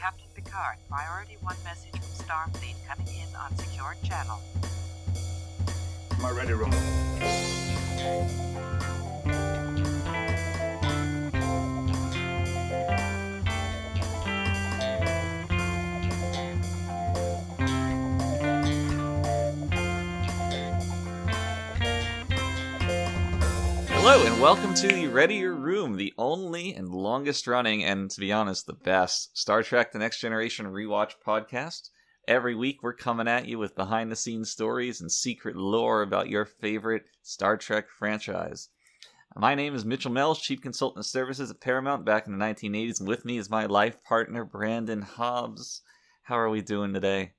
Captain Picard. Priority 1 message from Starfleet coming in on secured channel. My Readier Room. Hello and welcome to the Readier Room, the only and longest running, and to be honest, the best Star Trek The Next Generation rewatch podcast. Every week we're coming at you with behind-the-scenes stories and secret lore about your favorite Star Trek franchise. My name is Mitchell Mells, Chief Consultant of Services at Paramount back in the 1980s, and with me is my life partner, Brandon Hobbs. How are we doing today?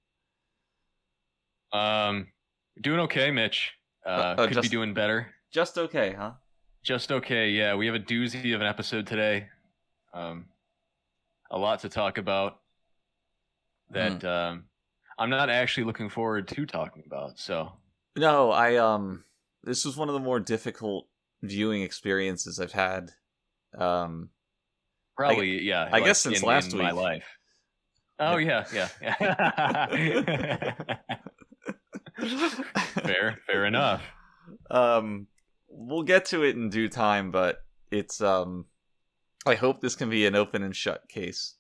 Doing okay, Mitch. Could be doing better. Just okay, huh? Just okay, yeah. We have a doozy of an episode today. A lot to talk about that I'm not actually looking forward to talking about, so. No, this was one of the more difficult viewing experiences I've had. Probably, yeah. I guess since last week. In my life. Oh, yeah. Fair enough. We'll get to it in due time, but it's I hope this can be an open and shut case.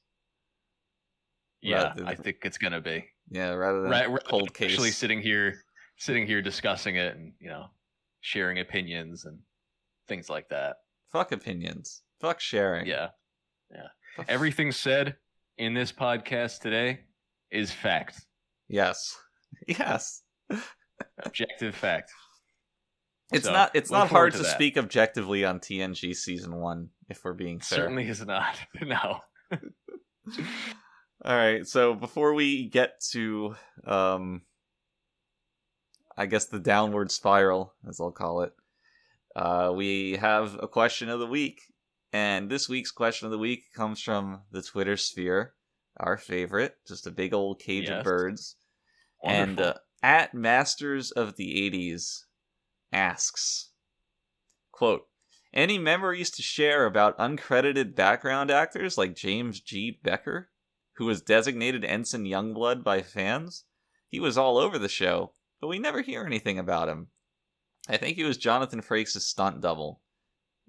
Yeah, I think it's gonna be. Yeah, rather than a cold case. Actually sitting here discussing it and, sharing opinions and things like that. Fuck opinions. Fuck sharing. Yeah. Everything said in this podcast today is fact. Yes. Objective fact. It's not hard to speak objectively on TNG Season 1, if we're being fair. Certainly is not. No. Alright, so before we get to, I guess the downward spiral, as I'll call it, we have a question of the week. And this week's question of the week comes from the Twitter sphere, our favorite, just a big old cage of birds. Wonderful. And at Masters of the 80s asks, quote, any memories to share about uncredited background actors like James G. Becker, who was designated Ensign Youngblood by fans? He was all over the show, but we never hear anything about him. I think he was Jonathan Frakes' stunt double.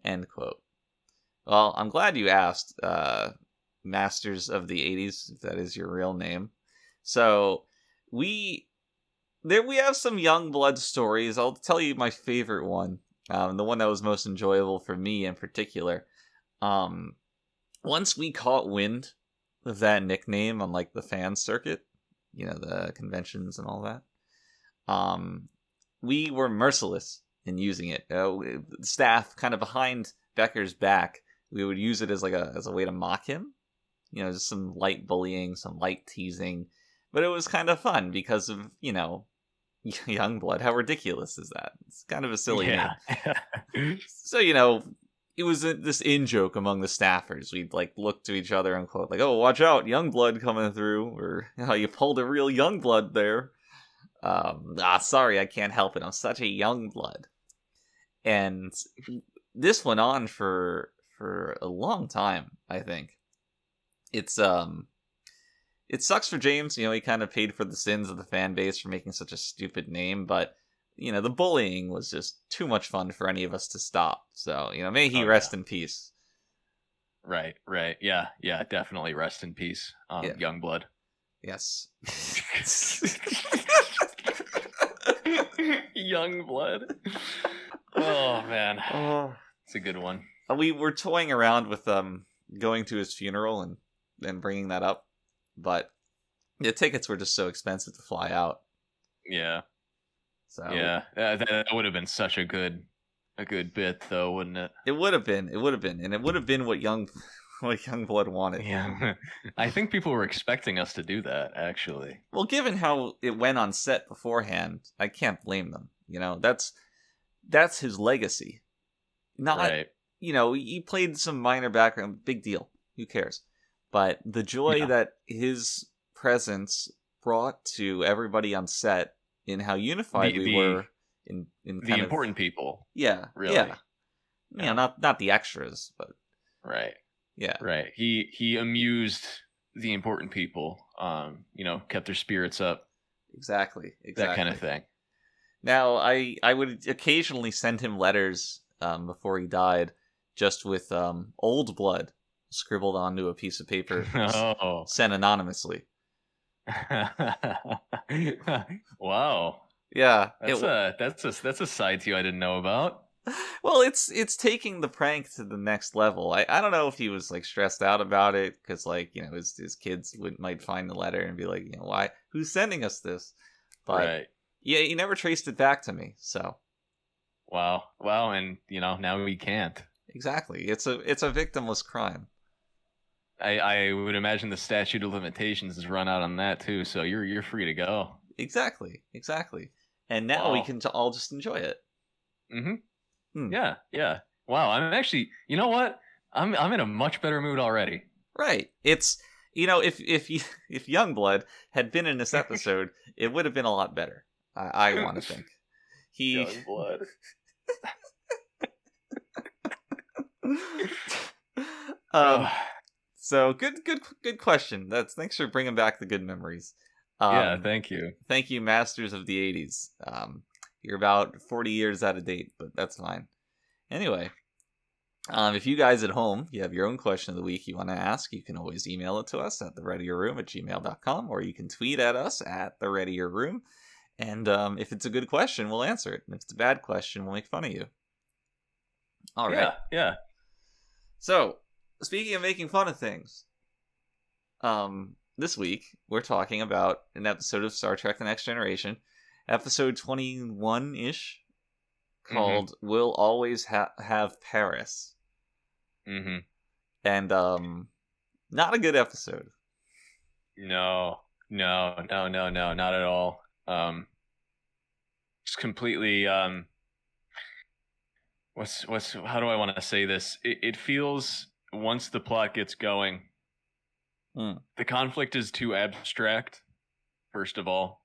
End quote. Well, I'm glad you asked, Masters of the 80s, if that is your real name. So, we have some Youngblood stories. I'll tell you my favorite one, the one that was most enjoyable for me in particular. Once we caught wind of that nickname on like the fan circuit, the conventions and all that, we were merciless in using it. The staff kind of behind Becker's back, we would use it as a way to mock him. Just some light bullying, some light teasing. But it was kind of fun because of, Youngblood. How ridiculous is that? It's kind of a silly name. So, it was this in-joke among the staffers. We'd, look to each other and quote, oh, watch out, Youngblood coming through. Or, you pulled a real Youngblood there. Sorry, I can't help it. I'm such a Youngblood. And this went on for a long time, I think. It sucks for James, he kind of paid for the sins of the fan base for making such a stupid name, but, the bullying was just too much fun for any of us to stop. So, may he rest in peace. Right. Yeah, definitely rest in peace, Youngblood. Yes. Youngblood. Oh, man. Oh. It's a good one. We were toying around with going to his funeral and bringing that up, but the tickets were just so expensive to fly out. Yeah. So yeah, that would have been such a good bit, though, wouldn't it? It would have been, and it would have been what Youngblood wanted. Yeah, I think people were expecting us to do that, actually. Well, given how it went on set beforehand, I can't blame them. That's his legacy. Not, right. He played some minor background, big deal. Who cares? But the joy that his presence brought to everybody on set in how unified we were in the important people. Yeah, really. Yeah, not the extras, but right. Yeah. Right. He amused the important people, kept their spirits up, Exactly. that kind of thing. Now, I would occasionally send him letters before he died, just with old blood scribbled onto a piece of paper, Oh. sent anonymously. Wow. Yeah, that's a side to you I didn't know about. well, it's taking the prank to the next level. I don't know if he was like stressed out about it because his kids might find the letter and be like, why, who's sending us this? But Right. yeah, he never traced it back to me. So Wow, and now we can't. exactly, it's a victimless crime. I would imagine the statute of limitations has run out on that too, so you're free to go. Exactly. And now we can all just enjoy it. Mm-hmm. Yeah. Wow, I'm actually, you know what? I'm in a much better mood already. Right. It's if Youngblood had been in this episode, it would have been a lot better. I want to think. Youngblood. So good question. Thanks for bringing back the good memories. Yeah, thank you. Thank you, Masters of the 80s. You're about 40 years out of date, but that's fine. Anyway, if you guys at home, you have your own question of the week you want to ask, you can always email it to us at thereadierroom@gmail.com, or you can tweet at us at thereadierroom. And if it's a good question, we'll answer it. And if it's a bad question, we'll make fun of you. All right. Yeah. So, speaking of making fun of things, this week we're talking about an episode of Star Trek: The Next Generation, episode 21-ish, called "We'll Always Have Paris." Mm-hmm. And not a good episode. No, not at all. Just completely. How do I want to say this? It feels, once the plot gets going, the conflict is too abstract. First of all,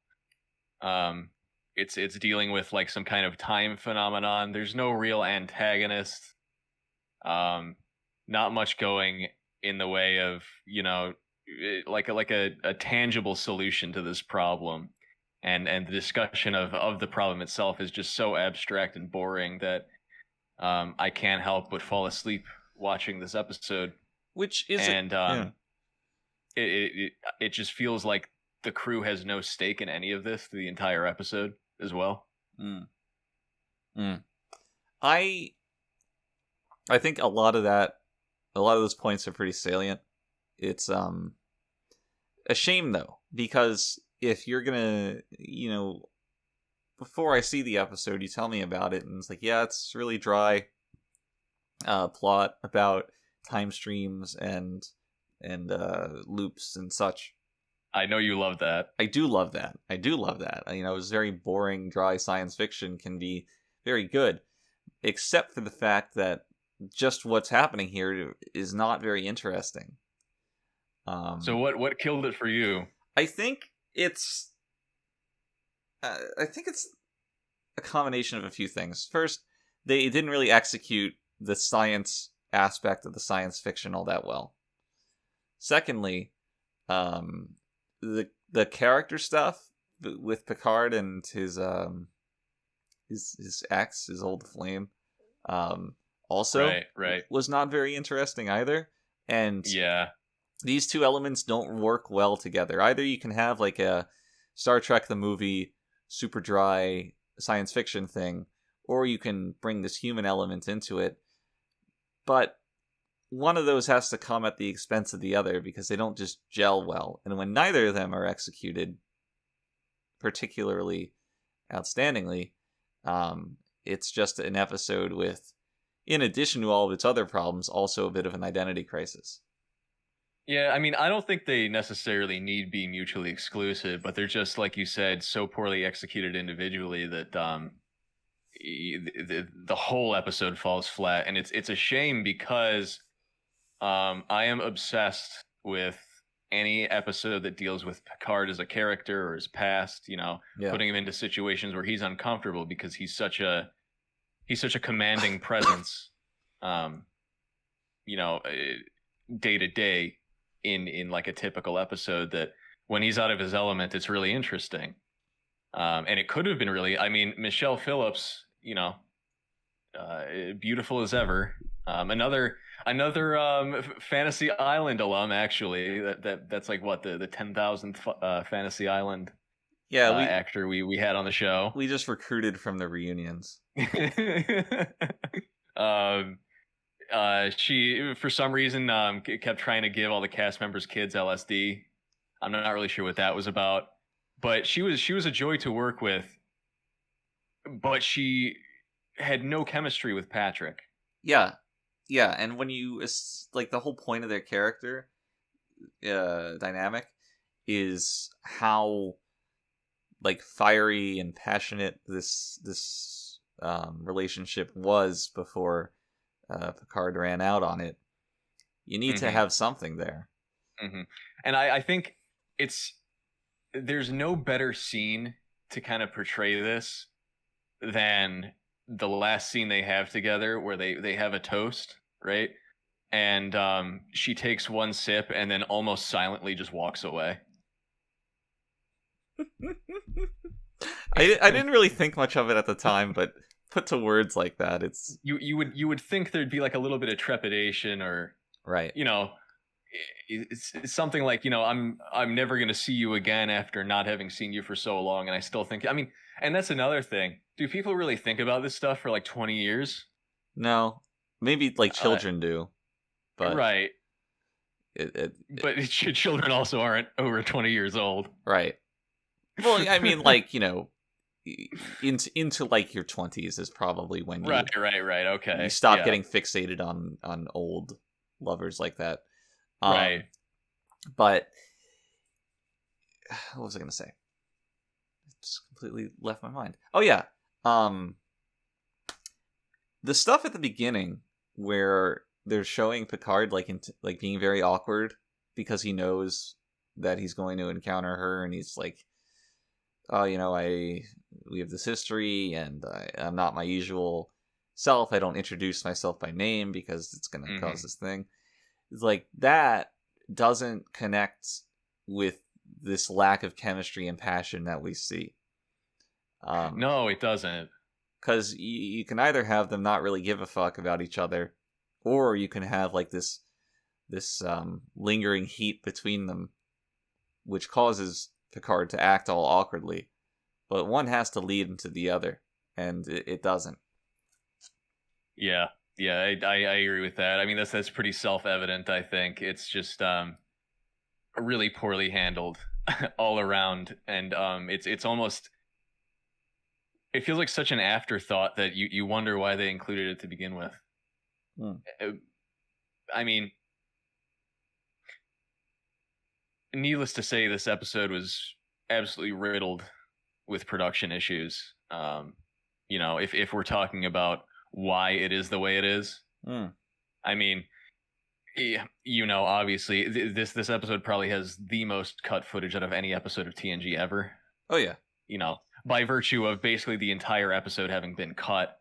it's dealing with like some kind of time phenomenon. There's no real antagonist. Not much going in the way of like a tangible solution to this problem, and the discussion of the problem itself is just so abstract and boring that I can't help but fall asleep watching this episode. Which is it just feels like the crew has no stake in any of this the entire episode as well. I think a lot of those points are pretty salient. It's a shame though, because if you're gonna, before I see the episode, you tell me about it, and it's like, yeah, it's really dry plot about time streams and loops and such. I know you love that. I do love that. It's very boring, dry science fiction can be very good, except for the fact that just what's happening here is not very interesting. So what killed it for you? I think it's a combination of a few things. First, they didn't really execute the science aspect of the science fiction all that well. Secondly, the character stuff with Picard and his ex, his old flame, also right. was not very interesting either. And yeah, these two elements don't work well together. Either you can have like a Star Trek the movie super dry science fiction thing, or you can bring this human element into it. But one of those has to come at the expense of the other, because they don't just gel well. And when neither of them are executed particularly outstandingly, it's just an episode with, in addition to all of its other problems, also a bit of an identity crisis. Yeah, I mean, I don't think they necessarily need be mutually exclusive, but they're just, like you said, so poorly executed individually that the whole episode falls flat. And it's a shame, because I am obsessed with any episode that deals with Picard as a character or his past, putting him into situations where he's uncomfortable because he's such a commanding presence, day to day. in like a typical episode that when he's out of his element, it's really interesting. And it could have been really, I mean, Michelle Phillips, beautiful as ever. Another Fantasy Island alum, actually. That's like what the 10,000th Fantasy Island actor we had on the show. We just recruited from the reunions. She for some reason kept trying to give all the cast members' kids LSD. I'm not really sure what that was about, but she was a joy to work with. But she had no chemistry with Patrick. Yeah, and when you like the whole point of their character dynamic is how like fiery and passionate this relationship was before Picard ran out on it. You need to have something there. Mm-hmm. And I think there's no better scene to kind of portray this than the last scene they have together where they have a toast, right? And she takes one sip and then almost silently just walks away. I didn't really think much of it at the time, but put to words like that, it's you would think there'd be like a little bit of trepidation, or right. It's something like, I'm never going to see you again after not having seen you for so long. And I still think, I mean, and that's another thing. Do people really think about this stuff for like 20 years? No, maybe like children do, but right. But children also aren't over 20 years old. Right. Well, I mean, like, into like your 20s is probably when you right. Okay. You stop getting fixated on old lovers like that. Right. But what was I going to say? It just completely left my mind. Oh yeah. The stuff at the beginning where they're showing Picard like being very awkward because he knows that he's going to encounter her, and he's like, oh, we have this history, and I'm not my usual self. I don't introduce myself by name because it's going to cause this thing. It's like that doesn't connect with this lack of chemistry and passion that we see. No, it doesn't. Because you can either have them not really give a fuck about each other, or you can have like this lingering heat between them, which causes Picard to act all awkwardly. But one has to lead into the other, and it doesn't. Yeah, I agree with that. I mean, that's pretty self-evident, I think. It's just really poorly handled all around, and it's almost... It feels like such an afterthought that you wonder why they included it to begin with. I mean, needless to say, this episode was absolutely riddled with production issues. If we're talking about why it is the way it is. I mean, obviously, this episode probably has the most cut footage out of any episode of TNG ever. Oh, yeah. By virtue of basically the entire episode having been cut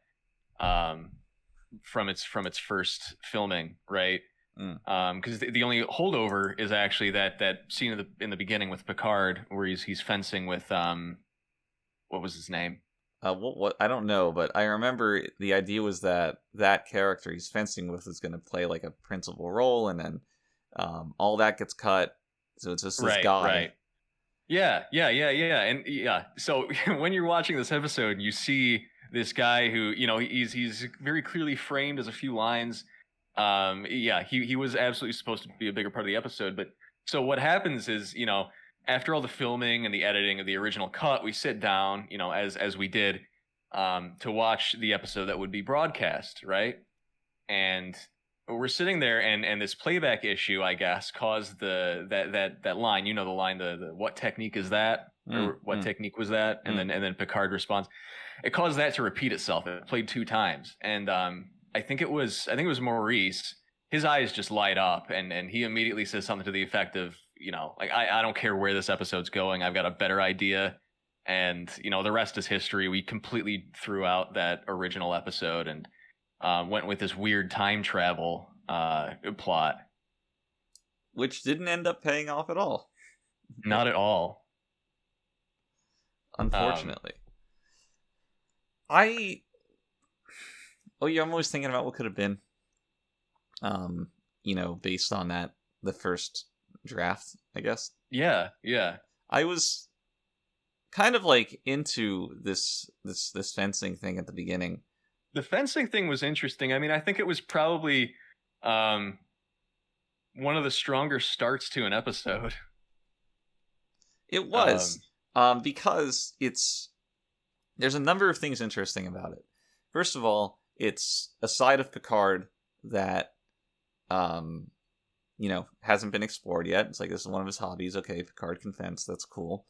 from its first filming, right? Because the only holdover is actually that scene in the beginning with Picard where he's fencing with what was his name? What I don't know, but I remember the idea was that character he's fencing with is going to play like a principal role, and then all that gets cut, so it's just this guy. Right. Yeah. And so when you're watching this episode, you see this guy who, he's very clearly framed as a few lines. He was absolutely supposed to be a bigger part of the episode. But so what happens is, after all the filming and the editing of the original cut, we sit down, as we did, to watch the episode that would be broadcast, right? And we're sitting there, and this playback issue, I guess, caused that line. The line, the what technique is that, or what technique was that, and then Picard responds. It caused that to repeat itself. It played 2 times, and I think it was Maurice. His eyes just light up, and he immediately says something to the effect of, I don't care where this episode's going. I've got a better idea, and the rest is history. We completely threw out that original episode and went with this weird time travel plot. which didn't end up paying off at all. Not at all. Unfortunately. Oh yeah, I'm always thinking about what could have been. Based on the first draft, I guess. Yeah. I was kind of like into this fencing thing at the beginning. The fencing thing was interesting. I mean, I think it was probably one of the stronger starts to an episode. It was because there's a number of things interesting about it. First of all, it's a side of Picard that hasn't been explored yet. It's like this is one of his hobbies. Okay, Picard can fence. That's cool.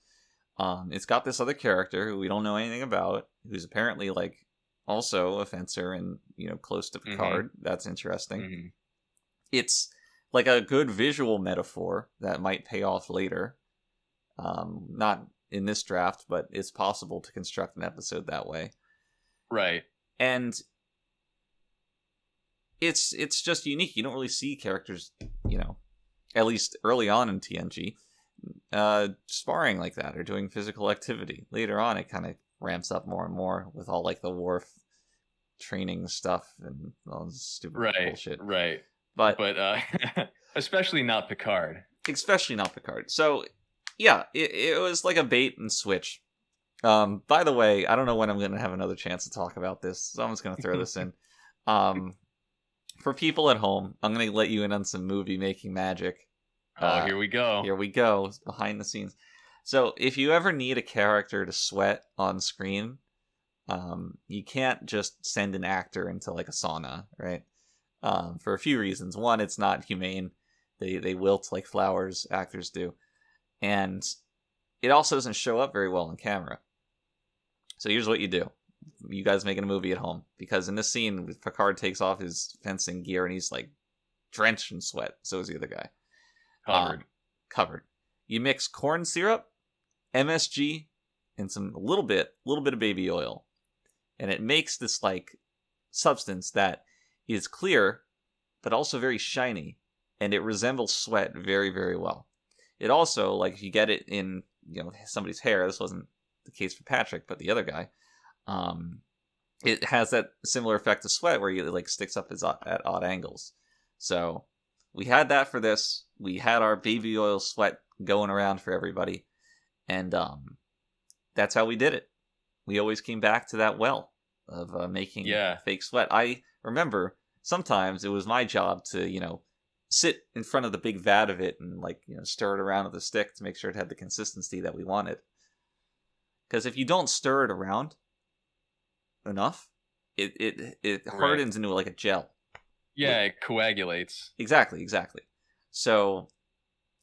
It's got this other character who we don't know anything about, who's apparently like also a fencer and close to Picard. Mm-hmm. That's interesting. Mm-hmm. It's like a good visual metaphor that might pay off later. Not in this draft, but it's possible to construct an episode that way. Right. And it's just unique. You don't really see characters, at least early on in TNG, sparring like that or doing physical activity. Later on, it kind of ramps up more and more with all like the Worf training stuff and all this stupid bullshit. Right. But especially not Picard. Especially not Picard. So yeah, it was like a bait and switch. By the way, I don't know when I'm going to have another chance to talk about this, so I'm just going to throw this in. For people at home, I'm going to let you in on some movie making magic. Here we go. Here we go, behind the scenes. So, if you ever need a character to sweat on screen, you can't just send an actor into like a sauna, right? For a few reasons. One, it's not humane. They wilt like flowers, actors do. And it also doesn't show up very well on camera. So here's what you do. You guys making a movie at home. Because in this scene, Picard takes off his fencing gear and he's like drenched in sweat. So is the other guy. Covered. You mix corn syrup, MSG, and a little bit of baby oil. And it makes this like substance that is clear, but also very shiny. And it resembles sweat very, very well. It also, like, if you get it in, somebody's hair, this wasn't the case for Patrick, but the other guy, it has that similar effect to sweat where it, like, sticks up at odd angles. So, we had that for this. We had our baby oil sweat going around for everybody. And, that's how we did it. We always came back to that well of making fake sweat. I remember sometimes it was my job to, sit in front of the big vat of it and stir it around with a stick to make sure it had the consistency that we wanted. Because if you don't stir it around enough, it hardens into like a gel. Yeah, it coagulates. Exactly. So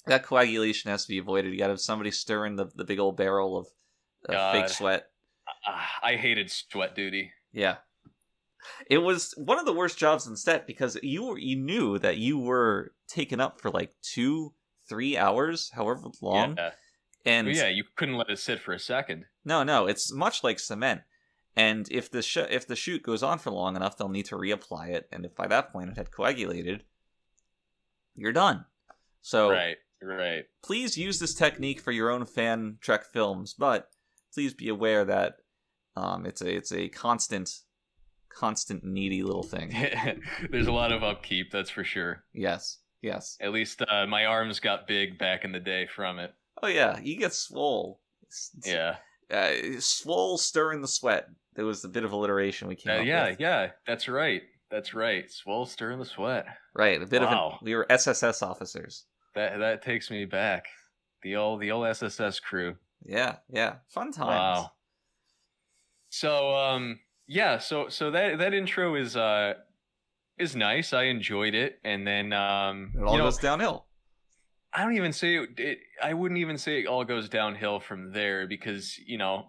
that coagulation has to be avoided. You got to have somebody stirring the big old barrel of fake sweat. I hated sweat duty. Yeah. It was one of the worst jobs on set because you knew that you were taken up for like 2-3 hours, however long. Yeah. And you couldn't let it sit for a second. No, it's much like cement. And if the shoot goes on for long enough, they'll need to reapply it. And if by that point it had coagulated, you're done. So right. Please use this technique for your own fan Trek films, but please be aware that it's a constant needy little thing. There's a lot of upkeep, that's for sure. Yes. At least my arms got big back in the day from it. Oh yeah, you get swole. Yeah. Swole stirring the sweat. There was a bit of alliteration we came up with. Yeah, that's right. Swole stirring the sweat. Right, we were SSS officers. That takes me back. The old SSS crew. Yeah. Fun times. Wow. So so that intro is nice. I enjoyed it, and then it all goes downhill. I wouldn't even say it all goes downhill from there because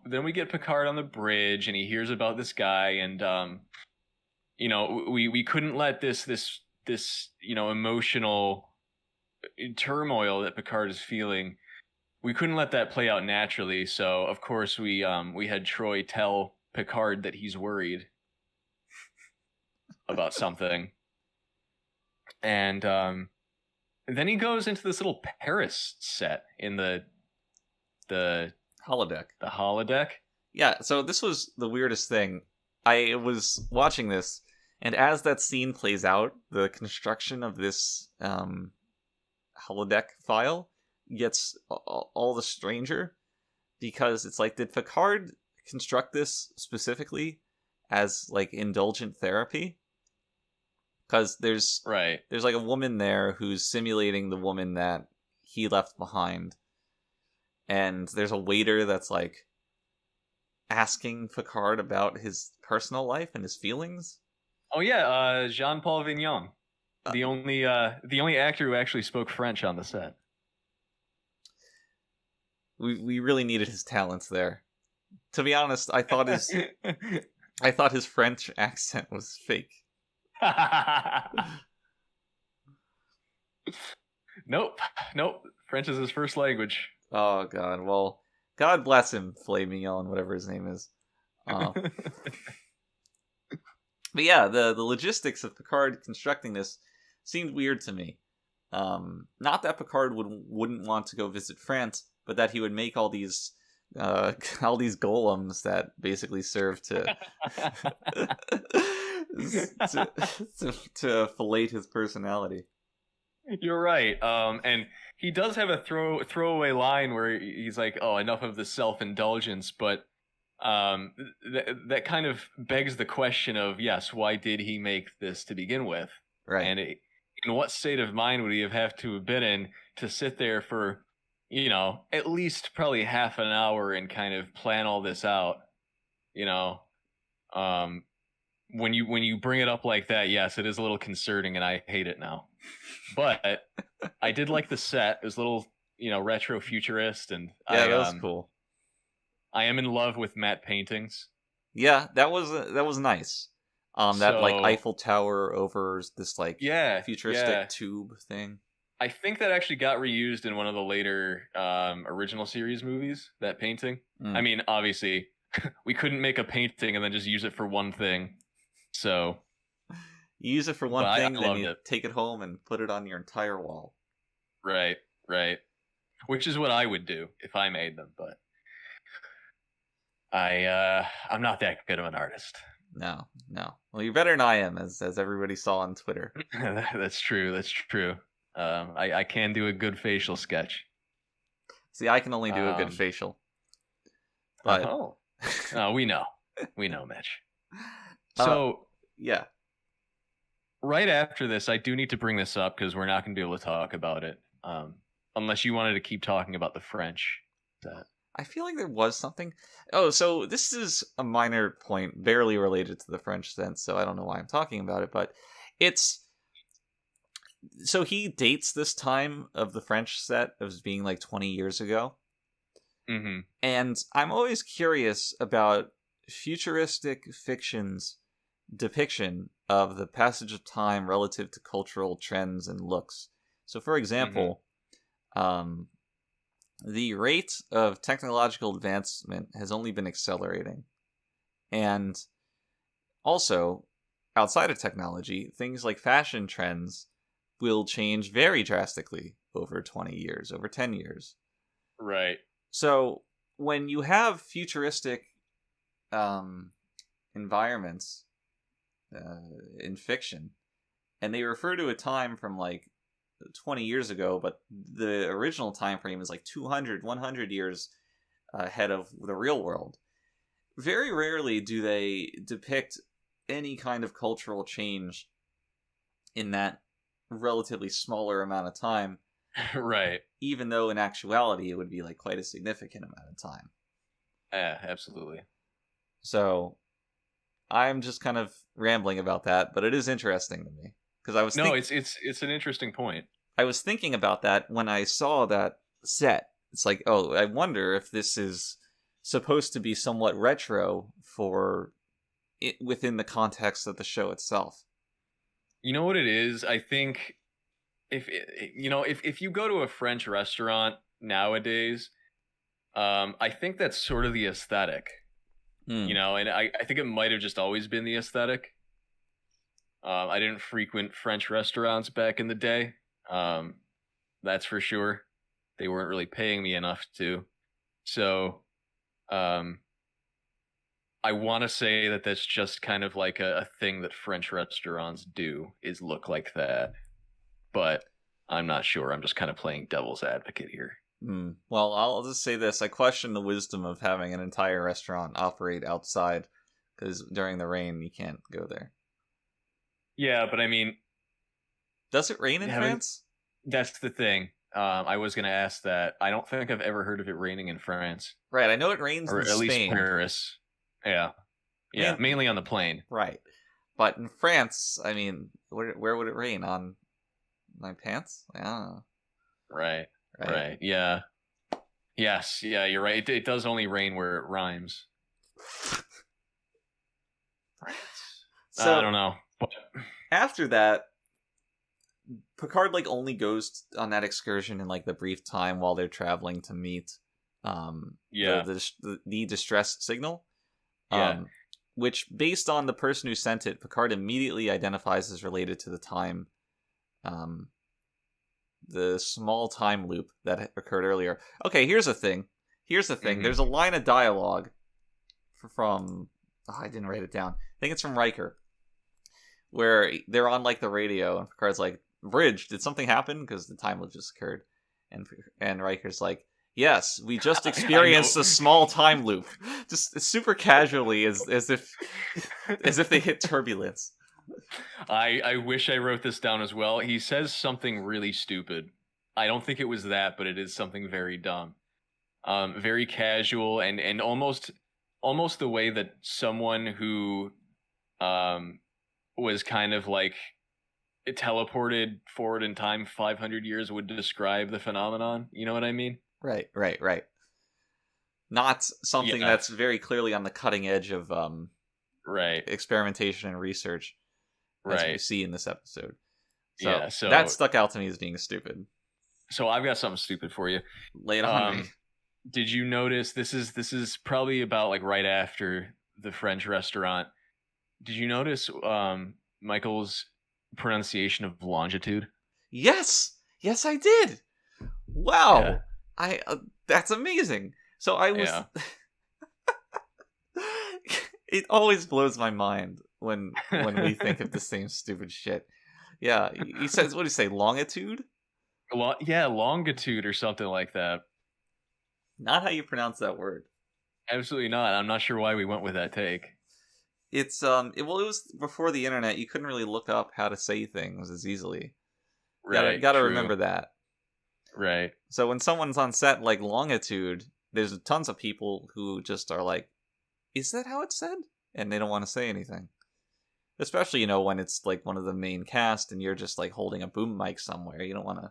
then we get Picard on the bridge and he hears about this guy and we couldn't let this emotional turmoil that Picard is feeling, we couldn't let that play out naturally. So of course we had Troy tell Picard that he's worried about something, and then he goes into this little Paris set in the Holodeck. the holodeck. Yeah, so this was the weirdest thing. I was watching this, and as that scene plays out, the construction of this holodeck file gets all the stranger, because it's like, did Picard construct this specifically as like indulgent therapy? Because there's like a woman there who's simulating the woman that he left behind, and there's a waiter that's like asking Picard about his personal life and his feelings. Oh yeah, Jean-Paul Vignon, the only actor who actually spoke French on the set. We really needed his talents there. To be honest, I thought his French accent was fake. Nope. French is his first language. Oh god, well, God bless him, Filet Mignon, whatever his name is. But yeah, the logistics of Picard constructing this seemed weird to me. Not that Picard wouldn't want to go visit France, but that he would make all these golems that basically serve to to fillet his personality. You're right. And he does have a throwaway line where he's like, "Oh, enough of the self-indulgence," but that kind of begs the question of, yes, why did he make this to begin with? Right. And in what state of mind would he have to have been in to sit there for, at least probably half an hour and kind of plan all this out? When you bring it up like that, yes, it is a little concerning, and I hate it now. But I did like the set. It was a little, retro futurist, and that was cool. I am in love with matte paintings. Yeah, that was nice. That like Eiffel Tower over this like futuristic tube thing. I think that actually got reused in one of the later original series movies. That painting. I mean, obviously, we couldn't make a painting and then just use it for one thing. So you use it for one thing, then you take it home and put it on your entire wall. Right. Which is what I would do if I made them, but I'm not that good of an artist. No. Well, you're better than I am, as everybody saw on Twitter. That's true. I can do a good facial sketch. See, I can only do a good facial. But we know, Mitch. So yeah, right after this, I do need to bring this up because we're not going to be able to talk about it, unless you wanted to keep talking about the French. I feel like there was something. Oh, so this is a minor point, barely related to the French sense, so I don't know why I'm talking about it, but it's... So he dates this time of the French set as being like 20 years ago. Mm-hmm. And I'm always curious about futuristic fiction's depiction of the passage of time relative to cultural trends and looks. So, for example, the rate of technological advancement has only been accelerating. And also, outside of technology, things like fashion trends will change very drastically over 20 years, over 10 years. Right. So, when you have futuristic environments in fiction, and they refer to a time from like 20 years ago, but the original time frame is like 200, 100 years ahead of the real world. Very rarely do they depict any kind of cultural change in that relatively smaller amount of time. Right. Even though in actuality it would be like quite a significant amount of time. Yeah, absolutely. So I'm just kind of rambling about that, but it is interesting to me. Because I was it's an interesting point. I was thinking about that when I saw that set. It's like, oh, I wonder if this is supposed to be somewhat retro for it within the context of the show itself. You know what it is? I think if you go to a French restaurant nowadays, I think that's sort of the aesthetic. And I think it might have just always been the aesthetic. I didn't frequent French restaurants back in the day. That's for sure. They weren't really paying me enough to. So, I want to say that that's just kind of like a thing that French restaurants do, is look like that. But I'm not sure. I'm just kind of playing devil's advocate here. Well, I'll just say this. I question the wisdom of having an entire restaurant operate outside, because during the rain, you can't go there. Yeah, but I mean... Does it rain in France? That's the thing. I was going to ask that. I don't think I've ever heard of it raining in France. Right, I know it rains or in at Spain. Least Paris. Yeah. Yeah, mainly on the plane. Right. But in France, I mean, where would it rain? On my pants? Yeah. Right. Yeah. Yes, yeah, you're right. It does only rain where it rhymes. So, I don't know. After that, Picard only goes on that excursion in the brief time while they're traveling to meet the distress signal. Yeah. Which, based on the person who sent it, Picard immediately identifies as related to the time, the small time loop that occurred earlier. Okay, here's the thing. Mm-hmm. There's a line of dialogue from... I didn't write it down. I think it's from Riker, where they're on the radio, and Picard's like, "Bridge, did something happen? Because the time loop just occurred." And Riker's like, "Yes, we just experienced a small time loop," just super casually, as if they hit turbulence. I wish I wrote this down as well. He says something really stupid. I don't think it was that, but it is something very dumb, very casual, and almost the way that someone who was kind of teleported forward in time 500 years would describe the phenomenon. You know what I mean? Right. Not something that's very clearly on the cutting edge of experimentation and research, as we see in this episode. So that stuck out to me as being stupid. So I've got something stupid for you. Lay it on me. Did you notice this is probably about right after the French restaurant? Did you notice Michael's pronunciation of longitude? Yes, I did. Wow, yeah. That's amazing. So I was. Yeah. It always blows my mind when we think of the same stupid shit. Yeah, he says, what do you say, longitude? Longitude or something like that. Not how you pronounce that word. Absolutely not. I'm not sure why we went with that take. It's it was before the internet. You couldn't really look up how to say things as easily. Right. Gotta remember that. Right. So when someone's on set longitude, there's tons of people who just are like, "Is that how it's said?" And they don't want to say anything. Especially, when it's one of the main cast and you're just holding a boom mic somewhere. You don't want to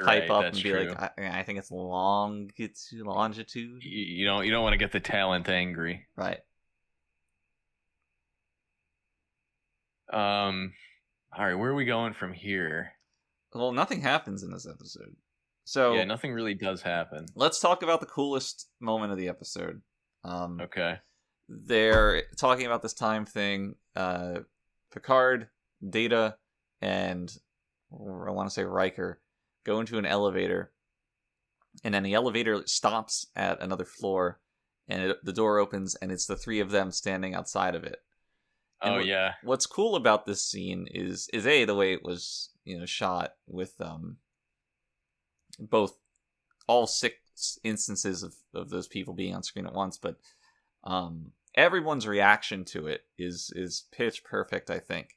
type up and be true. I think it's longitude. You don't want to get the talent angry. Right. All right, where are we going from here? Well, nothing happens in this episode. So yeah, nothing really does happen. Let's talk about the coolest moment of the episode. Okay. They're talking about this time thing. Picard, Data, and I want to say Riker go into an elevator, and then the elevator stops at another floor, and the door opens, and it's the three of them standing outside of it. And what's cool about this scene is the way it was shot with both all 6 instances of those people being on screen at once, but everyone's reaction to it is pitch perfect, I think,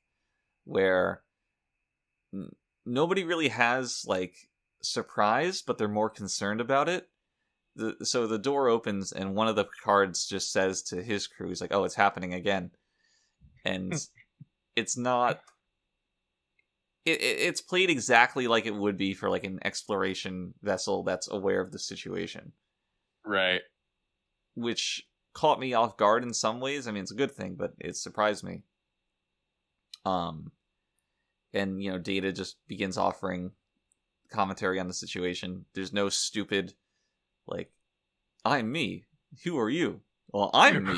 where nobody really has surprise, but they're more concerned about it. So the door opens and one of the Picards just says to his crew, he's like, "Oh, it's happening again." And it's not... It's played exactly like it would be for an exploration vessel that's aware of the situation. Right. Which caught me off guard in some ways. I mean, it's a good thing, but it surprised me. And, Data just begins offering commentary on the situation. There's no stupid, "I'm me. Who are you?" Well, I'm me.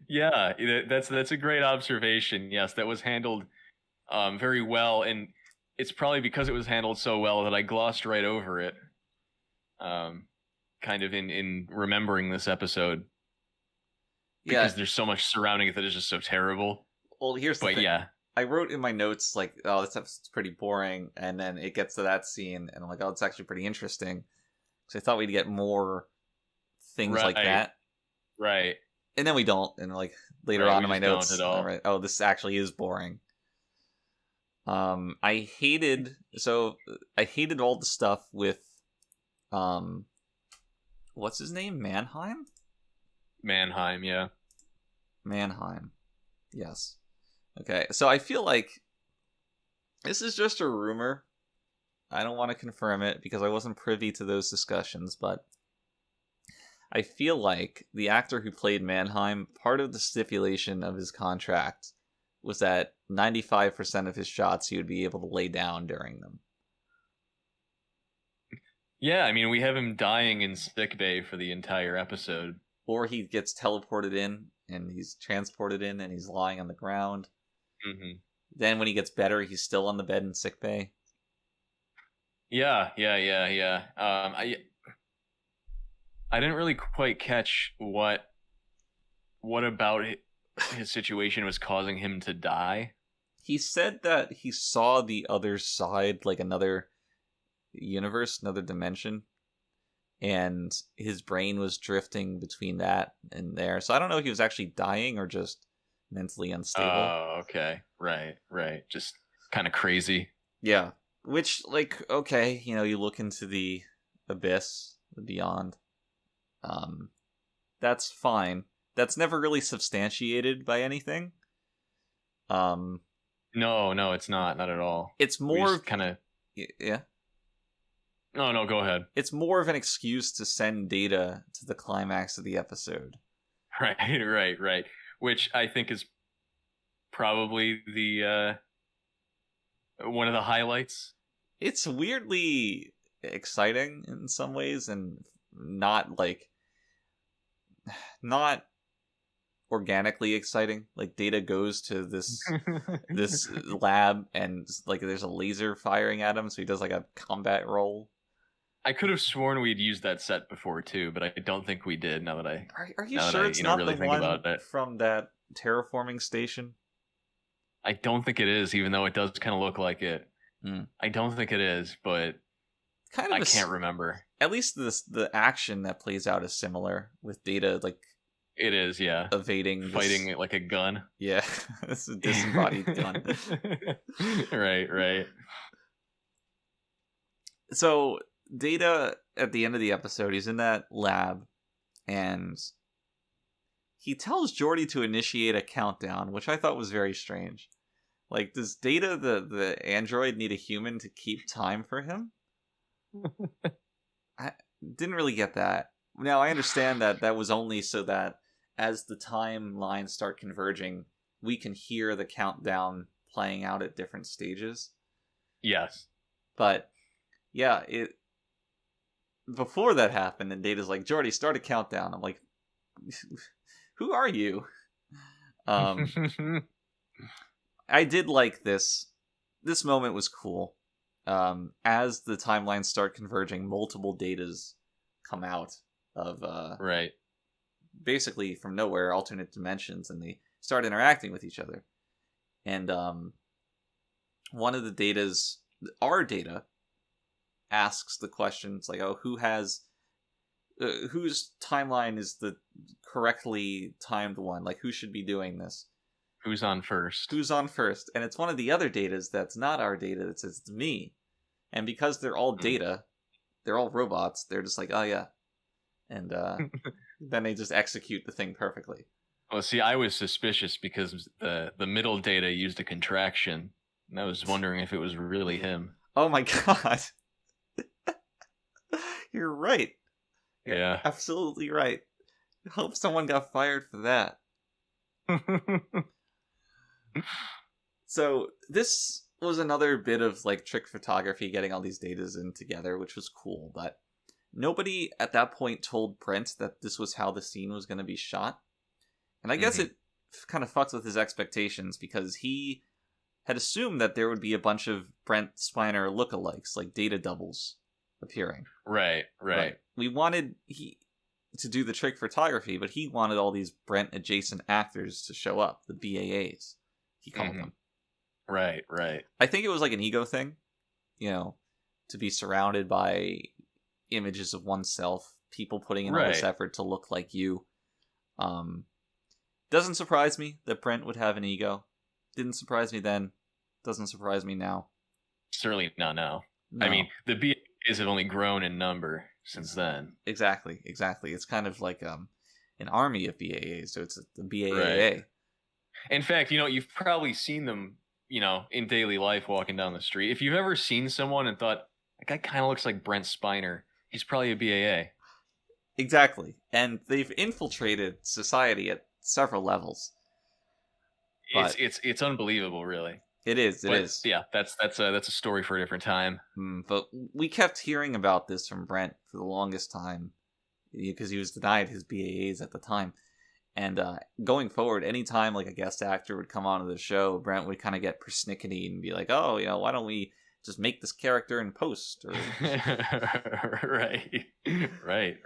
Yeah, that's a great observation. Yes, that was handled very well, and it's probably because it was handled so well that I glossed right over it. Kind of in remembering this episode. Because there's so much surrounding it that is just so terrible. Well, here's the thing. Yeah. I wrote in my notes, like, oh, this episode's pretty boring, and then it gets to that scene, and I'm like, oh, it's actually pretty interesting. So I thought we'd get more things like that. Right. And then we don't, and like, later on in my notes, I'm like, oh, this actually is boring. I hated all the stuff with, what's his name? Mannheim, yeah. Mannheim. Yes. Okay, so I feel like this is just a rumor. I don't want to confirm it because I wasn't privy to those discussions, but I feel like the actor who played Mannheim, part of the stipulation of his contract was that 95% of his shots he would be able to lay down during them. Yeah, I mean, we have him dying in sickbay for the entire episode. Or he gets teleported in, and he's transported in, and he's lying on the ground. Mm-hmm. Then when he gets better, he's still on the bed in sickbay. Yeah. I didn't really quite catch what about his situation was causing him to die. He said that he saw the other side, like another universe, another dimension, and his brain was drifting between that and there. So I don't know if he was actually dying or just mentally unstable. Oh, okay. Right. Just kind of crazy. Yeah. Which, like, okay, you look into the abyss, the beyond. That's fine. That's never really substantiated by anything. No, it's not at all. It's more kind of... Yeah. No, go ahead. It's more of an excuse to send Data to the climax of the episode. Right. Which I think is probably the one of the highlights. It's weirdly exciting in some ways, and not organically exciting. Like, Data goes to this lab, and like there's a laser firing at him, so he does like a combat roll. I could have sworn we'd used that set before too, but I don't think we did. Now that I are you sure it's not really the one from that terraforming station? I don't think it is, even though it does kind of look like it. I don't think it is, but I can't remember. At least the action that plays out is similar, with Data like it is, yeah, evading, fighting it like a gun. Yeah, it's a disembodied gun. Right. So Data, at the end of the episode, he's in that lab, and he tells Geordi to initiate a countdown, which I thought was very strange. Like, does Data, the android, need a human to keep time for him? I didn't really get that. Now, I understand that was only so that as the timelines start converging, we can hear the countdown playing out at different stages. Yes. But, yeah, before that happened, and Data's like, Geordi, start a countdown. I'm like, who are you? I did like this. This moment was cool. As the timelines start converging, multiple Datas come out of right, basically from nowhere, alternate dimensions, and they start interacting with each other. And one of the Datas, our Data, asks the question. It's like, oh, whose timeline is the correctly timed one? Like, who should be doing this? Who's on first? And it's one of the other Datas that's not our Data that says it's me. And because they're all Data, they're all robots, they're just like, oh yeah. And then they just execute the thing perfectly. Well, see, I was suspicious because the middle Data used a contraction, and I was wondering if it was really him. Oh my god. You're right. Yeah. Absolutely right. I hope someone got fired for that. So this was another bit of like trick photography, getting all these Datas in together, which was cool, but nobody at that point told Brent that this was how the scene was going to be shot. And I guess it kind of fucks with his expectations, because he had assumed that there would be a bunch of Brent Spiner lookalikes, like data doubles, appearing. Right. But we wanted to do the trick photography, but he wanted all these Brent adjacent actors to show up, the BAAs, he called them. Right. I think it was like an ego thing, to be surrounded by images of oneself, people putting in all this effort to look like you. Doesn't surprise me that Brent would have an ego. Didn't surprise me then. Doesn't surprise me now. Certainly not now. No. I mean, the BAs have only grown in number since then. Exactly. It's kind of like an army of BAAs, so it's the BAAA. Right. In fact, you've probably seen them, in daily life walking down the street. If you've ever seen someone and thought, that guy kind of looks like Brent Spiner, he's probably a BAA. Exactly. And they've infiltrated society at several levels. But it's unbelievable, really. It is. Yeah, that's a story for a different time. But we kept hearing about this from Brent for the longest time because he was denied his BAAs at the time. And going forward, anytime like a guest actor would come onto the show, Brent would kind of get persnickety and be like, "Oh, why don't we just make this character in post?" Or... Right.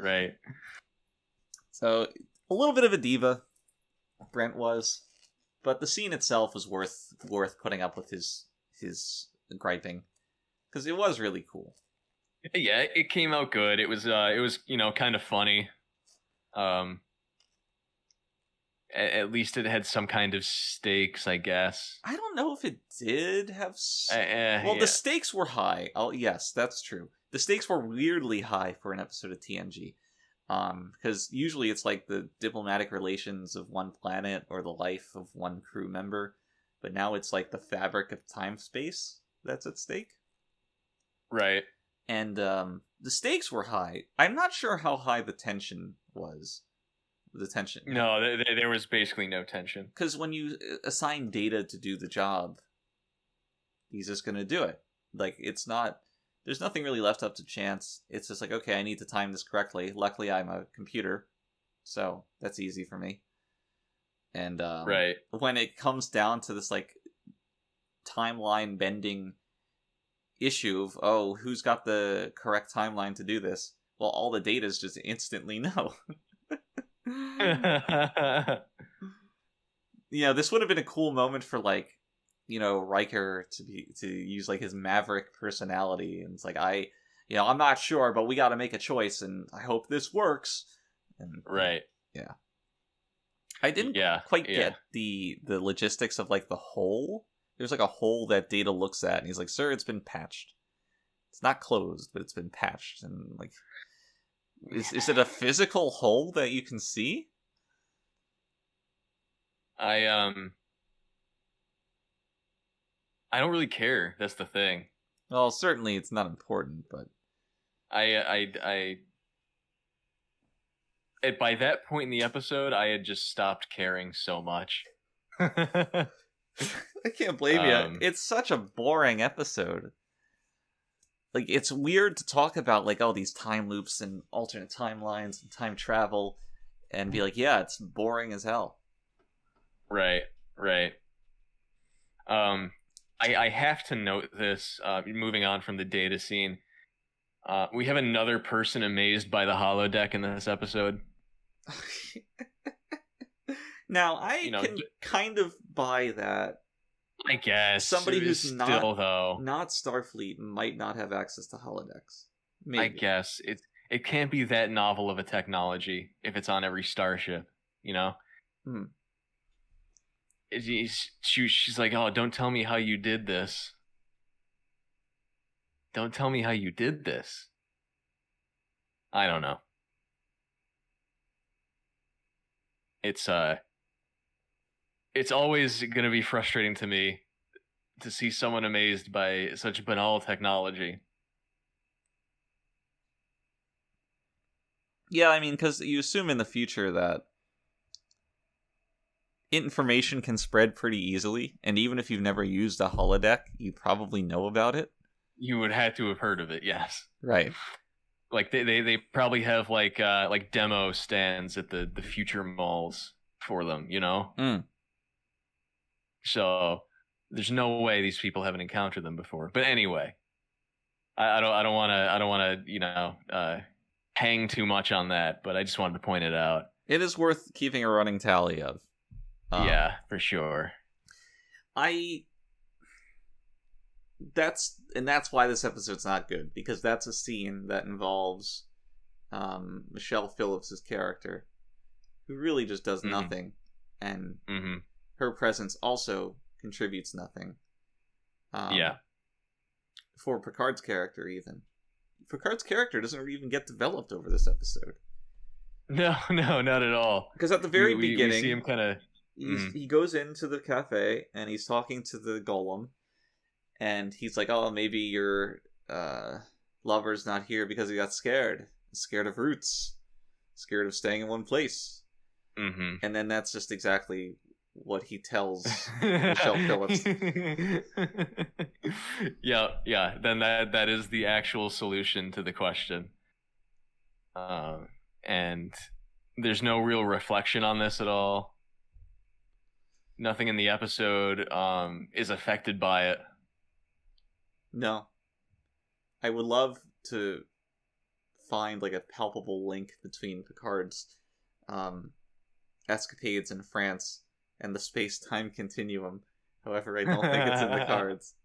So a little bit of a diva, Brent was, but the scene itself was worth putting up with his griping because it was really cool. Yeah, it came out good. It was kind of funny. At least it had some kind of stakes, I guess. I don't know if it did have... yeah. The stakes were high. Yes, that's true. The stakes were weirdly high for an episode of TNG. Because usually it's like the diplomatic relations of one planet or the life of one crew member. But now it's like the fabric of time-space that's at stake. Right. And the stakes were high. I'm not sure how high the tension was. No, there was basically no tension. Because when you assign Data to do the job, he's just going to do it. Like, there's nothing really left up to chance. It's just like, okay, I need to time this correctly. Luckily, I'm a computer, so that's easy for me. And right. When it comes down to this, like, timeline bending issue of, who's got the correct timeline to do this? Well, all the Datas just instantly know. This would have been a cool moment for like, Riker to use like his maverick personality, and it's like I'm not sure, but we got to make a choice, and I hope this works. And right, yeah, I didn't quite get the logistics of like the hole. There's like a hole that Data looks at, and he's like, "Sir, it's been patched. It's not closed, but it's been patched." And like, is it a physical hole that you can see? I don't really care. That's the thing. Well, certainly it's not important, but I by that point in the episode, I had just stopped caring so much. I can't blame you. It's such a boring episode. Like, it's weird to talk about, like, these time loops and alternate timelines and time travel and be like, yeah, it's boring as hell. Right. I have to note this, moving on from the Data scene. We have another person amazed by the holodeck in this episode. Now, I can kind of buy that. I guess. Somebody who's not Starfleet might not have access to holodecks. Maybe. I guess. It can't be that novel of a technology if it's on every starship, She's like, "Oh, don't tell me how you did this. Don't tell me how you did this." I don't know. It's always going to be frustrating to me to see someone amazed by such banal technology. Yeah, I mean, because you assume in the future that information can spread pretty easily, and even if you've never used a holodeck, you probably know about it. You would have to have heard of it, yes. Right. Like they probably have like demo stands at the future malls for them, Mm. So There's no way these people haven't encountered them before. But anyway, I don't want to hang too much on that. But I just wanted to point it out. It is worth keeping a running tally of. Yeah, for sure. That's why this episode's not good, because that's a scene that involves Michelle Phillips' character, who really just does nothing, and her presence also contributes nothing. For Picard's character, even. Picard's character doesn't even get developed over this episode. No, not at all. Because at the very beginning, we see him kind of... he goes into the cafe, and he's talking to the golem, and he's like, oh, maybe your lover's not here because he got scared. Scared of roots. Scared of staying in one place. And then that's just exactly what he tells Michelle Phillips. Yeah. Then that is the actual solution to the question. And there's no real reflection on this at all. Nothing in the episode is affected by it. No. I would love to find like a palpable link between Picard's escapades in France and the space-time continuum. However, I don't think it's in the cards.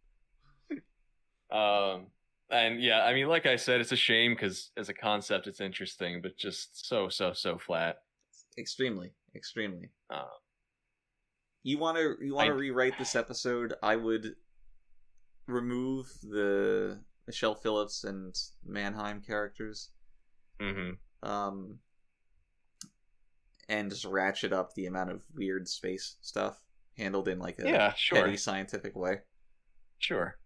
And yeah, I mean, like I said, it's a shame because as a concept, it's interesting, but just so flat. Extremely. You want to rewrite this episode? I would remove the Michelle Phillips and Mannheim characters. And just ratchet up the amount of weird space stuff handled in like a petty scientific way. Sure.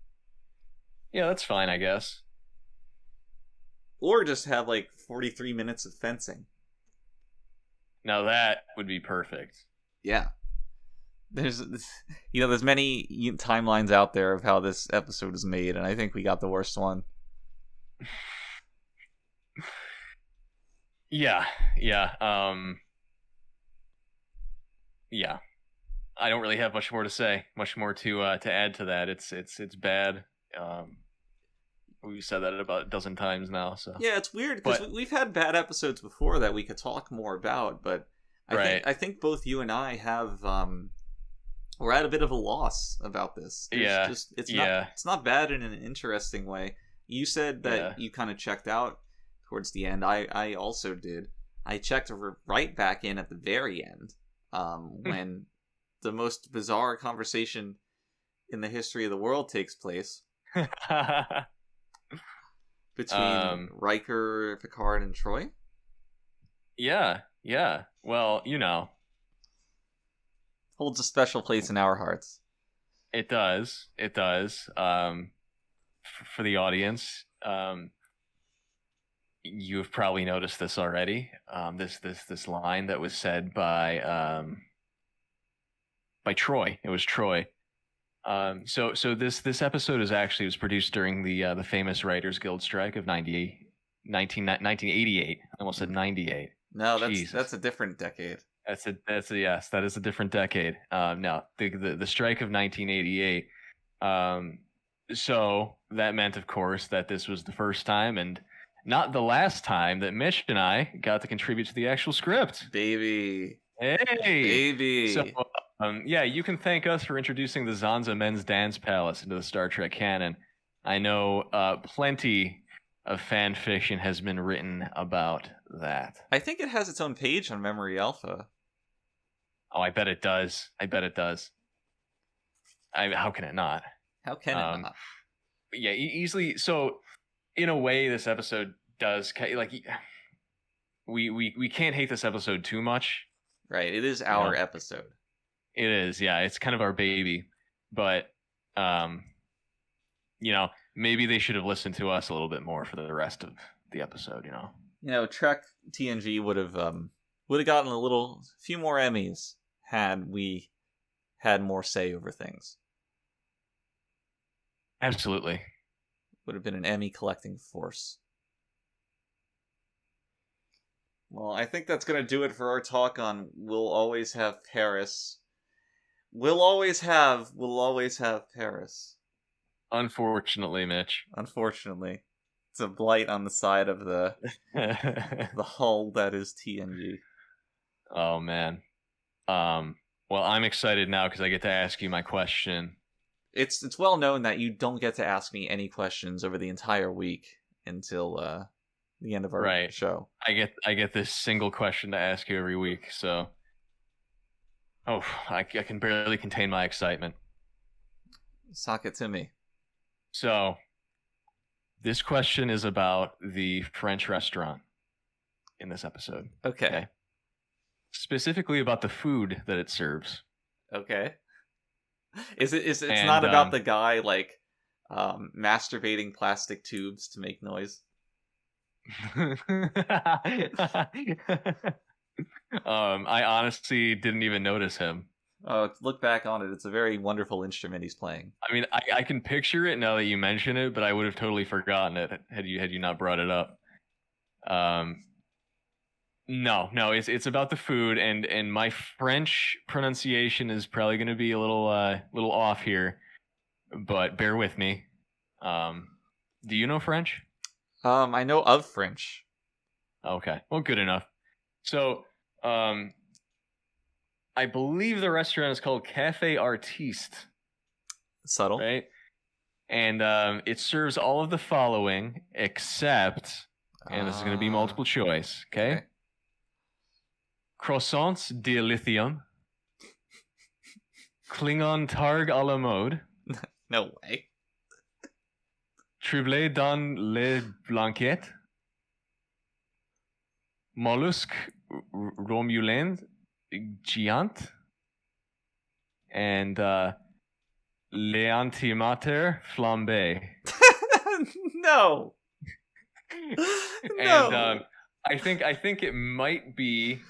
Yeah, that's fine, I guess. Or just have like 43 minutes of fencing. Now that would be perfect. Yeah. There's many timelines out there of how this episode is made, and I think we got the worst one. Yeah. I don't really have much more to say, much more to add to that. It's bad. We've said that about a dozen times now. So yeah, it's weird because we've had bad episodes before that we could talk more about, but I think both you and I have we're at a bit of a loss about this. It's not bad in an interesting way. You said that you kind of checked out towards the end. I also did. I checked right back in at the very end when the most bizarre conversation in the history of the world takes place between Riker, Picard, and Troy. Yeah. Well, holds a special place in our hearts. It does. For the audience, you have probably noticed this already. This line that was said by Troy. It was Troy. So this episode was produced during the famous Writers Guild strike of 1988. I almost said 98. No, that's a different decade. Yes, that is a different decade. No, the strike of 1988. So that meant, of course, that this was the first time and not the last time that Mitch and I got to contribute to the actual script. Baby. Hey, baby. So, you can thank us for introducing the Zanza Men's Dance Palace into the Star Trek canon. I know plenty of fan fiction has been written about that. I think it has its own page on Memory Alpha. Oh, I bet it does. How can it not? How can it not? Yeah, easily. So, in a way, this episode does we can't hate this episode too much. Right, it is our episode. It is, yeah. It's kind of our baby, but maybe they should have listened to us a little bit more for the rest of the episode. Trek TNG would have gotten a few more Emmys had we had more say over things. Absolutely, would have been an Emmy collecting force. Well, I think that's going to do it for our talk on We'll Always Have Paris. We'll always have Paris. Unfortunately, Mitch. Unfortunately. It's a blight on the side of the hull that is TNG. Oh man. Well, I'm excited now because I get to ask you my question. It's well known that you don't get to ask me any questions over the entire week until the end of our show. I get this single question to ask you every week, so I can barely contain my excitement. Sock it to me. So, this question is about the French restaurant in this episode. Okay. Specifically about the food that it serves. Okay. It's not about the guy like masturbating plastic tubes to make noise. I honestly didn't even notice him. Look back on it. It's a very wonderful instrument he's playing. I mean, I can picture it now that you mention it, but I would have totally forgotten it had you not brought it up. No, it's about the food, and my French pronunciation is probably going to be a little off here, but bear with me. Do you know French? I know of French. Okay, well, good enough. So, I believe the restaurant is called Café Artiste. Subtle. Right? And it serves all of the following except, and this is going to be multiple choice, okay? Croissants de lithium. Klingon targ à la mode. No way. Troublé dans les blanquettes. Mollusque Romulan Giant. And l'antimatter flambé. No. And I think it might be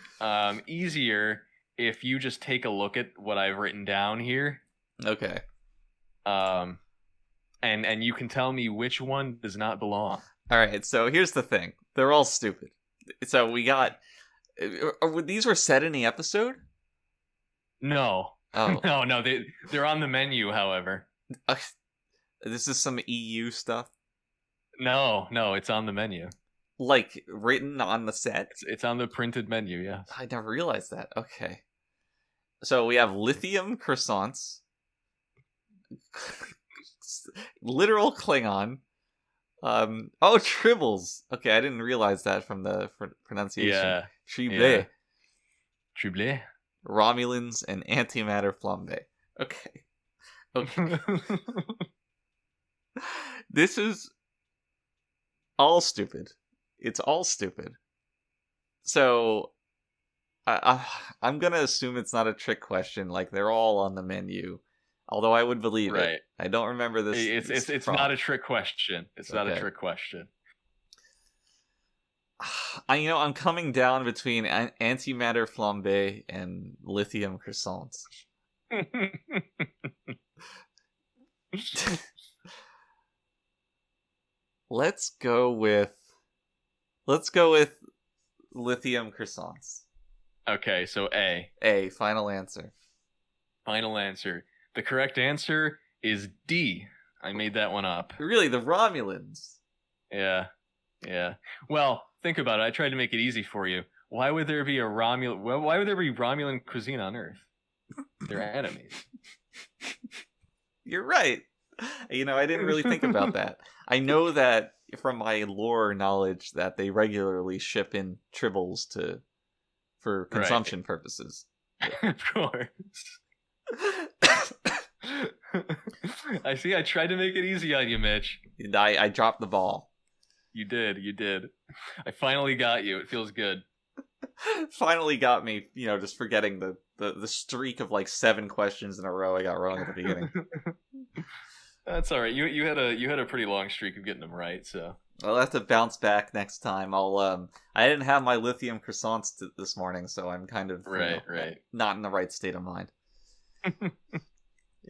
easier if you just take a look at what I've written down here. Okay. And you can tell me which one does not belong. All right, so here's the thing. They're all stupid. So we got... These were set in the episode? No. Oh. No, they're on the menu, however. This is some EU stuff? No, it's on the menu. Like, written on the set? It's on the printed menu, yeah. I never realized that. Okay. So we have lithium croissants. Literal Klingon. Tribbles. Okay, I didn't realize that from the pronunciation. Yeah. Troublé. Yeah. Troublé. Romulans and antimatter flambe. Okay. This is all stupid. It's all stupid. So, I'm gonna assume it's not a trick question. Like, they're all on the menu. Although I would believe it. I don't remember this. It's not a trick question. It's not a trick question. I'm coming down between antimatter flambe and lithium croissants. Let's go with lithium croissants. Okay, so A. A, final answer. Final answer. The correct answer is D. I made that one up. Really, the Romulans? Yeah. Well, think about it. I tried to make it easy for you. Why would there be why would there be Romulan cuisine on Earth? They're enemies. You're right. I didn't really think about that. I know that from my lore knowledge that they regularly ship in tribbles for consumption purposes. Of course. I see. I tried to make it easy on you, Mitch. I dropped the ball. You did. I finally got you. It feels good. Finally got me, just forgetting the streak of like 7 questions in a row I got wrong at the beginning. That's all right. You had a pretty long streak of getting them right, so I'll have to bounce back next time. I didn't have my lithium croissants this morning, so I'm kind of right. not in the right state of mind.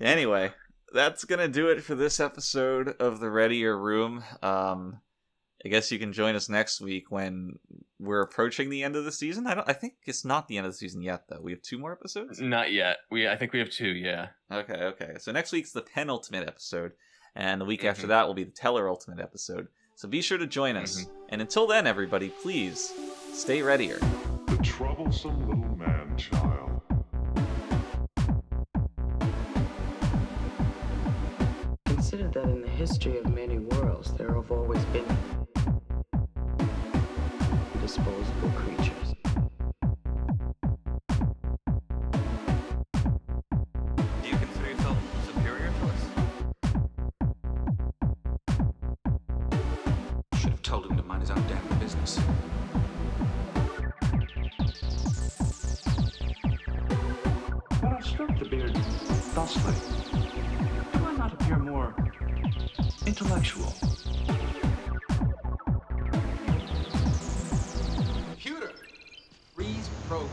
Anyway, that's gonna do it for this episode of the Readier Room. I guess you can join us next week when we're approaching the end of the season. I think it's not the end of the season yet, though. We have 2 more episodes. Not yet. I think we have 2. Yeah. Okay. So next week's the penultimate episode, and the week after that will be the Teller Ultimate episode. So be sure to join us. And until then, everybody, please stay readier. The troublesome little man-child. Consider that in the history of many worlds, there have always been disposable creatures. Do you consider yourself superior to us? Should have told him to mind his own damn business. When I stroke the beard thusly, do I not appear more intellectual? Computer! Freeze program.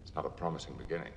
It's not a promising beginning.